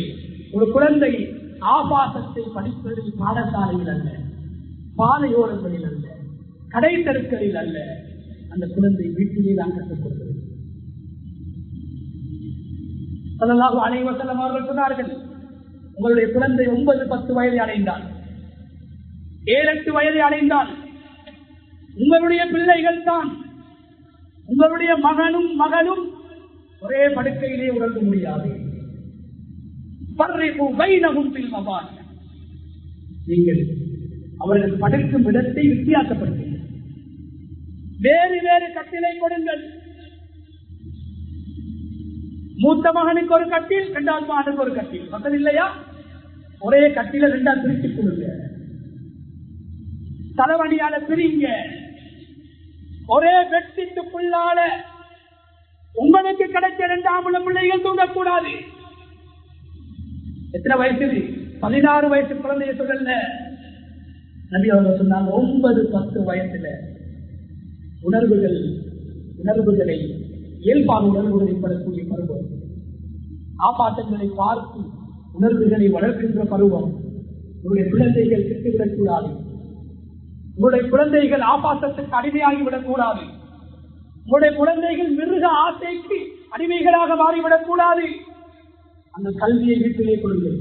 ஒரு குழந்தை ஆபாசத்தை படிப்பது பாடசாலையில் அல்ல, பாதையோரங்களில் அல்ல, கடை தெருக்களில் அல்ல, அந்த குழந்தை வீட்டிலே தான் கற்றுக் கொடுக்கிறது. ஸல்லல்லாஹு அலைஹி வஸல்லம் அவர்கள் சொன்னார்கள், உங்களுடைய குழந்தை 9-10 வயதை அடைந்தால், 7-8 வயதை அடைந்தால் உங்களுடைய பிள்ளைகள் தான், உங்களுடைய மகனும் மகளும் ஒரே படுக்கையிலே உறங்க முடியாது. நீங்கள் அவர்கள் படுக்கும் இடத்தை வித்தியாசப்படுத்துங்கள். வேறு வேறு கட்டிலை கொடுங்கள். மூத்த மகனுக்கு ஒரு கட்டில், இரண்டாவது மகனுக்கு ஒரு கட்டில். வசதி இல்லையா? ஒரே கட்டில 2 பிரித்துக் கொடுங்க. தலைவணியால பிரிங்க. ஒரே வெற்றிக்குள்ளால உங்களுக்கு கிடைச்ச 2 பிள்ளைகள் தூங்கக்கூடாது. எத்தனை வயசு? 16 வயசு குழந்தைய சொல்லல. நபி அவங்க சொன்னாங்க 9-10 வயசுல உணர்வுகளை இயல்பான உணர்வுகளை படக்கூடிய பருவம், ஆபாட்டங்களை பார்த்து உணர்வுகளை வளர்க்கின்ற பருவம். உங்களுடைய குழந்தைகள் கெட்டுவிடக்கூடாது. உங்களுடைய குழந்தைகள் ஆபாசத்துக்கு அடிமையாகிவிடக் கூடாது. உங்களுடைய குழந்தைகள் மிருக ஆசைக்கு அடிமைகளாக மாறிவிடக் கூடாது. அந்த கல்வியை வீட்டிலே கொடுங்கள்.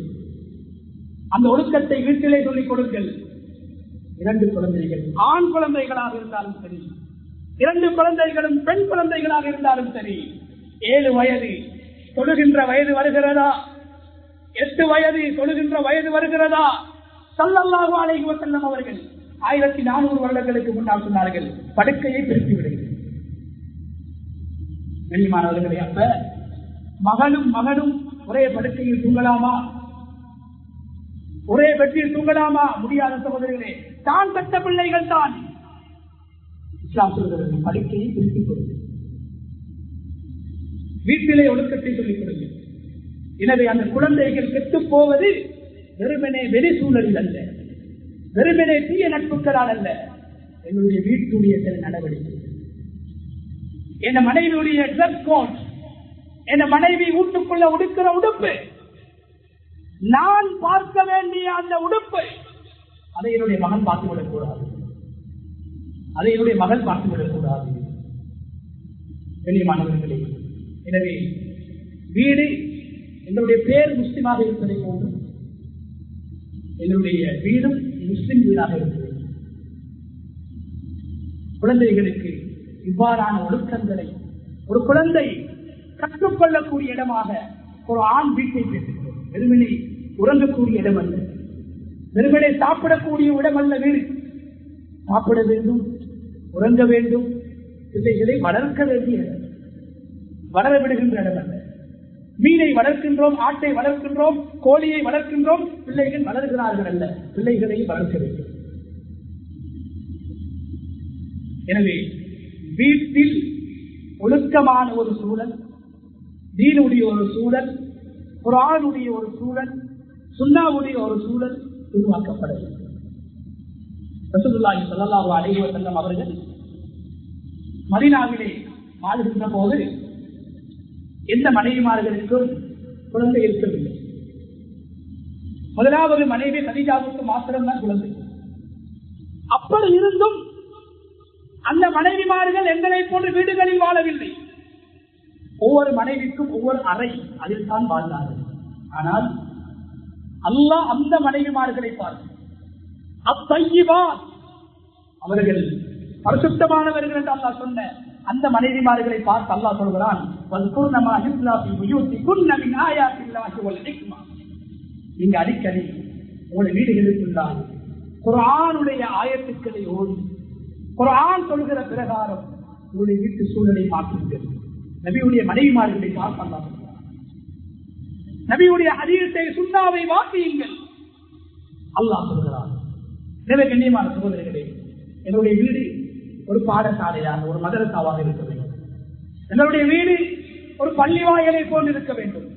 அந்த ஒழுக்கத்தை வீட்டிலே சொல்லிக் கொடுங்கள். 2 குழந்தைகள் ஆண் குழந்தைகளாக இருந்தாலும் சரி, 2 குழந்தைகளும் பெண் குழந்தைகளாக இருந்தாலும் சரி, 7 வயது தொழுகின்ற வயது வருகிறதா, 8 வயது தொழுகின்ற வயது வருகிறதா? ஸல்லல்லாஹு அலைஹி வஸல்லம் அவர்கள் 1400 வருடங்களுக்கு முன்னால் சொன்னார்கள், படுக்கையை பிரித்து விடுங்கள். கண்ணியமானவர்களே, அப்ப மகனும் மகனும் ஒரே படுக்கையில் தூங்கலாமா? ஒரே பெட்டியில் தூங்கலாமா? முடியாத சகோதரர்களே. தான் பெற்ற பிள்ளைகள் தான். இஸ்லாம் சொல்கிறது, படுக்கையை பிரித்துக் கொடுங்கள். வீட்டிலே ஒழுக்கத்தை சொல்லிக் கொடுங்கள். எனவே அந்த குழந்தைகள் கெட்டுப் போவது வெறுமனே வெளி சூழலில் அல்ல, வெறுமனே தீய நட்புகளால் அல்ல, என்னுடைய வீட்டுடைய சில நடவடிக்கை, என் மனைவியுடைய ட்ரெஸ் கோட், என் மனைவி வீட்டுக்குள்ள உடுக்கிற உடுப்பு, நான் பார்க்க வேண்டிய அந்த உடுப்பு, அதை என்னுடைய மகன் பார்த்துவிடக் கூடாது, அதை என்னுடைய மகள் பார்த்துவிடக் கூடாது. கண்ணியமானவர்களே, எனவே வீடு என்னுடைய பேர் முஸ்லிமாக இருப்பதை போன்று என்னுடைய வீடும் முஸ்லிம் வீடாக இருக்கிறது. குழந்தைகளுக்கு இவ்வாறான ஒழுக்கங்களை ஒரு குழந்தை கற்றுக்கொள்ளக்கூடிய இடமாக ஒரு ஆண் வீட்டை பேசுகிறோம். வெறுமனே உறங்கக்கூடிய இடம் அல்ல, வெறுமனே சாப்பிடக்கூடிய இடம் அல்ல வீடு. சாப்பிட வேண்டும், உறங்க வேண்டும், பிள்ளைகளை வளர்க்க வேண்டிய இடம், வளர விடுகின்ற இடம் அல்ல. மீனை வளர்க்கின்றோம், ஆட்டை வளர்க்கின்றோம், கோழியை வளர்க்கின்றோம், பிள்ளைகள் வளர்கிறார்கள் அல்ல, பிள்ளைகளை வளர்க்க வேண்டும். எனவே வீட்டில் ஒழுக்கமான ஒரு சூழல், தீனுடைய ஒரு சூழல், குர்ஆனுடைய ஒரு சூழல், சுன்னாவுடைய ஒரு சூழல் உருவாக்கப்பட வேண்டும். ரசூலுல்லாஹி ஸல்லல்லாஹு அலைஹி வஸல்லம் அவர்கள் மதீனாவிலே வாழ்கின்ற போது எந்த மனைவிமார்களுக்கும் குழந்தை இருக்கவில்லை. முதலாவது மனைவி கதீஜாவுக்கு மாத்திரம்தான் குழந்தை. அப்படி இருந்தும் அந்த மனைவிமார்கள் எங்களை போன்ற வீடுகளில் வாழவில்லை. ஒவ்வொரு மனைவிக்கும் ஒவ்வொரு அறை, அதில் தான் வாழ்ந்தார்கள். ஆனால் அல்லாஹ் அந்த மனைவிமார்களை பார்த்து அவர்கள் பரிசுத்தமானவர்கள் என்று அல்லாஹ் சொன்ன அந்த மனைவிமார்களை பார்த்து அல்லாஹ் சொல்கிறான், நீங்க அடிக்கடி உங்களுடைய வீடுகளுக்குள்ளால் குர்ஆனுடைய ஆயத்துக்களை ஓடி குர்ஆன் சொல்கிற பிரகாரம் உங்களுடைய வீட்டு சூழலை மாற்றுங்கள். நபியுடைய மனைவிமார்களை பார்த்து அல்லாஹ் சொல்கிறான், நபியுடைய ஹதீஸை சுன்னாவை வாசியுங்கள் அல்லாஹ் சொல்கிறான். எனவே கண்ணியமான சகோதரர்களே, என்னுடைய வீடு ஒரு பாடசாலையாக, ஒரு மதரசாவாக இருக்க வேண்டும். எங்களுடைய வீடு ஒரு பள்ளி வாயலை போன்று இருக்க வேண்டும்.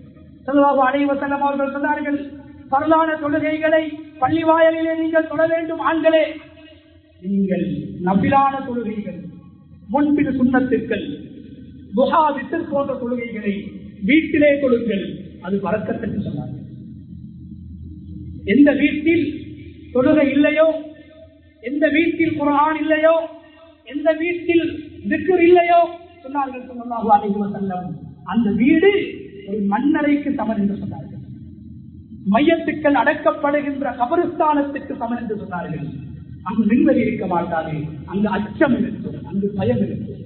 ஸல்லல்லாஹு அலைஹி வஸல்லம் அவர்கள் சொன்னார்கள், பரலான தொழுகைகளை பள்ளி வாயலிலே நீங்கள் தொழ வேண்டும். ஆண்களே, நீங்கள் நபிலான தொழுகைகள், முன்பின் சுன்னத்துக்கள், துஹா, வித்ர் போன்ற தொழுகைகளை வீட்டிலே தொழுங்கள், அது பரக்கத்துக்கு சொன்னார்கள். எந்த வீட்டில் தொழுகை இல்லையோ, எந்த வீட்டில் குர்ஆன் இல்லையோ, எந்த வீட்டில் திக்ர் இல்லையோ சொன்னார்கள் ஸல்லல்லாஹு அலைஹி வஸல்லம், அந்த வீடு ஒரு மண்ணறைக்கு சமன் என்று சொன்னார்கள். மையத்துக்கள் அடக்கப்படுகின்ற கபரிஸ்தானத்துக்கு சமன் என்று சொன்னார்கள். அங்கு நிம்மதி இருக்க மாட்டாது, அங்கு அச்சம் இருக்கும், அங்கு பயம் இருக்கும்.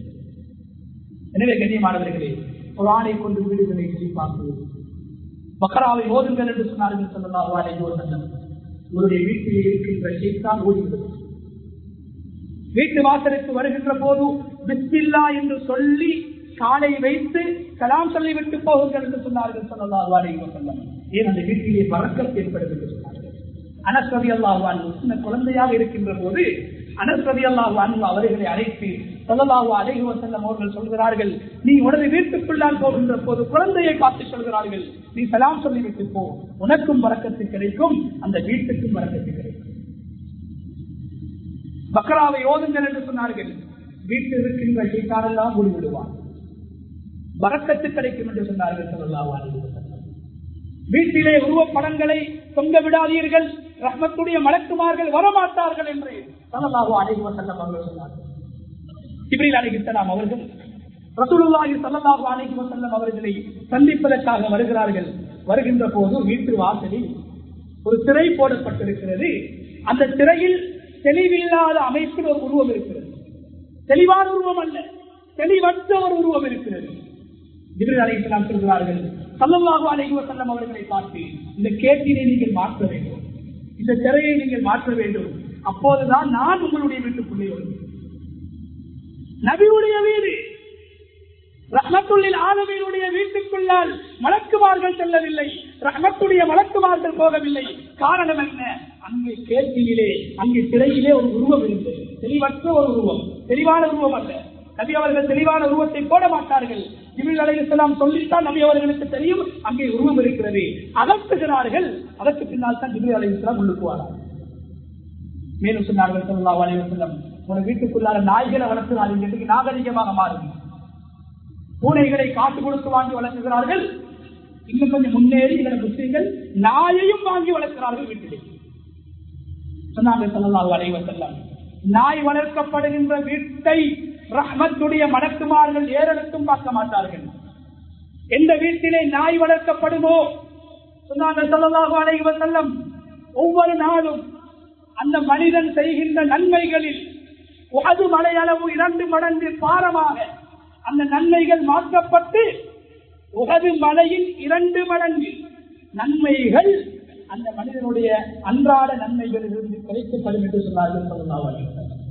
எனவே கண்ணியமானவர்களே, குர்ஆனை கொண்டு வீடுகளை பார்க்கிறோம். பக்ராவை ஓதுங்கள் என்று சொன்னார்கள் ஸல்லல்லாஹு அலைஹி வஸல்லம். உங்களுடைய வீட்டில் இருக்கின்ற ஷைத்தான் ஓடிவிடும். வீட்டு வாசலுக்கு வருகின்ற போது பிஸ்மில்லாஹ் என்று சொல்லி காலை வைத்து கலாம் சொல்லி விட்டு போகுங்கள் என்று சொன்னார்கள் ஸல்லல்லாஹு அலைஹி வஸல்லம். ஏன் அந்த வீட்டிலே பரக்கத் ஏற்படும் என்று சொன்னார்கள். அனஸ் ரலியல்லாஹு அன்ஹு சின்ன குழந்தையாக இருக்கின்ற போது அனஸ் ரலியல்லாஹு அன்ஹு அவர்களை அழைத்து ஸல்லல்லாஹு அலைஹி வஸல்லம் அவர்கள் சொல்கிறார்கள், நீ உனது வீட்டுக்குள்ளால் போகின்ற போது குழந்தையை பார்த்து சொல்கிறார்கள், நீ சலாம் சொல்லி விட்டு போ, உனக்கும் பரக்கத்து கிடைக்கும், அந்த வீட்டுக்கும் பரக்கத்து கிடைக்கும். பக்ராவை ஓதுங்கள் என்று சொன்னார்கள். வீட்டில் இருக்கின்ற ஷைத்தானெல்லாம் ஓடிவிடுவான், பரக்கத்து கிடைக்கும் என்று சொன்னார்கள் ஸல்லல்லாஹு அலைஹி வஸல்லம். வீட்டிலே உருவப்படங்களை தொங்க விடாதீர்கள், ரஹ்மத்துடைய மலக்குமார்கள் வரமாட்டார்கள் என்று ஸல்லல்லாஹு அலைஹி வஸல்லம் அவர்கள் சொன்னார்கள். ஜிப்ரீல் அலைஹிஸ்ஸலாம் அவர்கள் ரசூலுல்லாஹி ஸல்லல்லாஹு அலைஹி வஸல்லம் அவர்களை சந்திப்பதற்காக வருகிறார்கள். வருகின்ற போது வீட்டு வாசலில் ஒரு திரை போடப்பட்டிருக்கிறது. அந்த திரையில் தெளிவில்லாத அமைப்பில் ஒரு உருவம் இருக்கிறது. தெளிவான உருவம் அல்ல, தெளிவற்ற ஒரு உருவம் இருக்கிறது. ஜிப்ரீல் அலைஹிஸ்ஸலாம் சொல்கிறார்கள், ஸல்லல்லாஹு அலைஹி வஸல்லம் அவர்களை பார்த்து, இந்த கேட்டினை நீங்கள் மாற்ற வேண்டும், இந்த திரையை நீங்கள் மாற்ற வேண்டும், அப்போதுதான் நான் உங்களுடைய வீட்டுக்குள்ளே வருவேன். நபியுடைய வீடு, ரஹ்மத்துல் ஆலமீனுடைய வீட்டுக்குள்ளால் மலக்குமார்கள் செல்லவில்லை, ரஹ்மத்துடைய மலக்குமார்கள் போகவில்லை. காரணம் என்ன? அங்கே கேள்வியிலே, அங்கே திரையிலே ஒரு உருவம் இருந்தது. தெளிவற்ற ஒரு உருவம், தெளிவான உருவம் அல்ல. நபி அவர்கள் தெளிவான உருவத்தை போட மாட்டார்கள். ஜிப்ரீல் அலைஹிஸ்ஸலாம் சொல்லித்தான் நபி அவர்களுக்கு தெரியும் அங்கே உருவம் இருக்கிறது. அகற்றுகிறார்கள். அதற்கு பின்னால் தான் ஜிப்ரீல் அலைஹிஸ்ஸலாம் உள்ளுக்குவார்கள். மேலும் சொன்னார்கள் ஸல்லல்லாஹு அலைஹி வஸல்லம், ஒரு வீட்டுக்குள்ளால நாய்களை வளர்க்கிறார்கள் என்று நாகரிகமாக மாறும். பூனைகளை காசு கொடுத்து வாங்கி வளர்க்கிறார்கள். இன்னும் கொஞ்சம் முன்னேறி இதர முஸ்லிம்கள் நாயையும் வாங்கி வளர்க்கிறார்கள் வீட்டிலே. சொன்னார்கள் ஸல்லல்லாஹு அலைஹி வஸல்லம், நாய் வளர்க்கப்படுகின்ற வீட்டை ரஹ்மத்துடைய மலக்குமார்கள் ஏறெடுத்தும் பார்க்க மாட்டார்கள். எந்த வீட்டிலே நாய் வளர்க்கப்படுமோ சொன்னார்கள் ஸல்லல்லாஹு அலைஹி வஸல்லம், ஒவ்வொரு நாளும் அந்த மனிதன் செய்கின்ற நன்மைகளில் உஹது மலையளவு 2 மடங்கு பாரமாக அந்த நன்மைகள் மாற்றப்பட்டு உஹது மலையின் 2 மடங்கு நன்மைகள் அந்த மனிதனுடைய அன்றாட நன்மைகளிலிருந்து கிடைக்கப்படும் என்று சொன்னார்கள் ஸல்லல்லாஹு அலைஹி வஸல்லம்.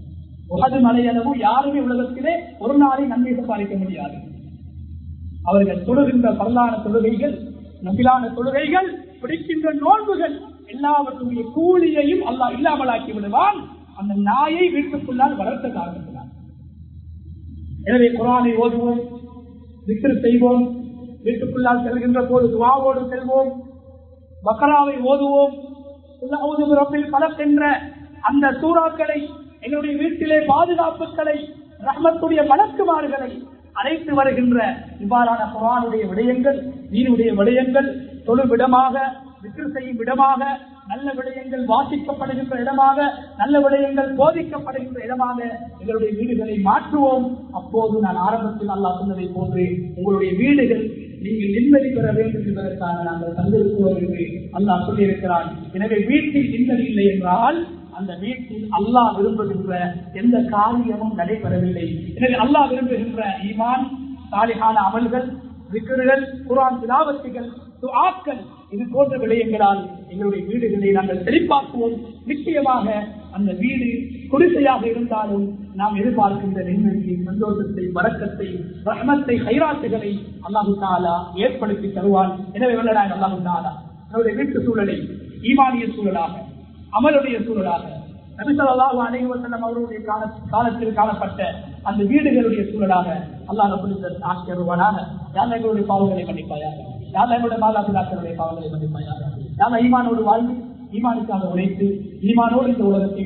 உஹது மலையளவு யாருமே உலகத்திலே ஒரு நாளை நன்மை சம்பாதிக்க முடியாது. அவர்கள் தொழுகின்ற பரலான தொழுகைகள், நபிலான தொழுகைகள், பிடிக்கின்ற நோன்புகள் எல்லாவற்றுடைய கூலியையும் அல்லாஹ் இல்லாமலாக்கி விடுவான் அந்த நாயை வீட்டுக்குள்ளால் வளர்த்த காரணத்தினார். எனவே குர்ஆனை ஓதுவோம், திக்ர் செய்வோம், வீட்டுக்குள்ளால் செல்கின்ற போது துஆவோடு செல்வோம், பக்ராவை ஓதுவோம், அஊது பிரப்பில் ஃபலக் என்ற அந்த சூறாக்களை, எங்களுடைய வீட்டிலே பாதுகாப்புகளை, ரஹ்மத்துடைய மலக்குமார்களை அழைத்து வருகின்ற இவ்வாறான குர்ஆனுடைய விடயங்கள், தீனுடைய விடயங்கள், தொழுவிடமாக, திக்ர் செய்யும் இடமாக, நல்ல விடயங்கள் வாசிக்கப்படுகின்ற இடமாக, நல்ல விடயங்கள் போதிக்கப்படுகின்ற இடமாக எங்களுடைய வீடுகளை மாற்றுவோம். அப்போது நான் ஆரம்பத்தில் அல்லாஹ் சொன்னதை போன்று உங்களுடைய வீடுகள் நீங்கள் நிம்மதி பெற வேண்டும் என்பதற்காக நாங்கள் தந்திருக்கிறோம் என்று அல்லாஹ் சொல்லியிருக்கிறான். எனவே வீட்டில் நிம்மதி இல்லை என்றால் அந்த வீட்டில் அல்லாஹ் விரும்புகின்ற எந்த காரியமும் நடைபெறவில்லை. எனவே அல்லாஹ் விரும்புகின்ற ஈமான், சாலிஹான அமல்கள், திக்ர்கள், குர்ஆன் திலாவத்துகள், துஆக்கள், இது போன்ற விடயங்களால் எங்களுடைய வீடுகளை நாங்கள் செழிப்பாக்குவோம். நிச்சயமாக அந்த வீடு குடிசையாக இருந்தாலும் நாம் எதிர்பார்க்கின்ற நிம்மதியை, சந்தோஷத்தை, பரக்கத்தை, ரஹ்மத்தை, கைராத்துகளை அல்லாஹு தஆலா ஏற்படுத்தி தருவான். எனவே வல்லநாயன் அல்லாஹு தஆலா நம்முடைய வீட்டு சூழலை ஈமானிய சூழலாக, அமலுடைய சூழலாக, நபி ஸல்லல்லாஹு அலைஹி வஸல்லம் அவருடைய காலத்தில் காணப்பட்ட அந்த வீடுகளுடைய சூழலாக அல்லாஹ் ரப்பல் இஸ்ஸத் ஆக்கி அருள்வானாக. யா அல்லாஹ் எங்களுடைய பாவங்களை மன்னிப்பாயாக, யா அல்லாஹ் எங்களுடைய மாதாபிதாக்களுடைய பாவங்களை மன்னிப்பாயாக, யா அல்லாஹ் ஈமானோடு வாழ்ந்து ஈமானுக்காக உழைத்து ஈமானோடு இந்த உலகத்தை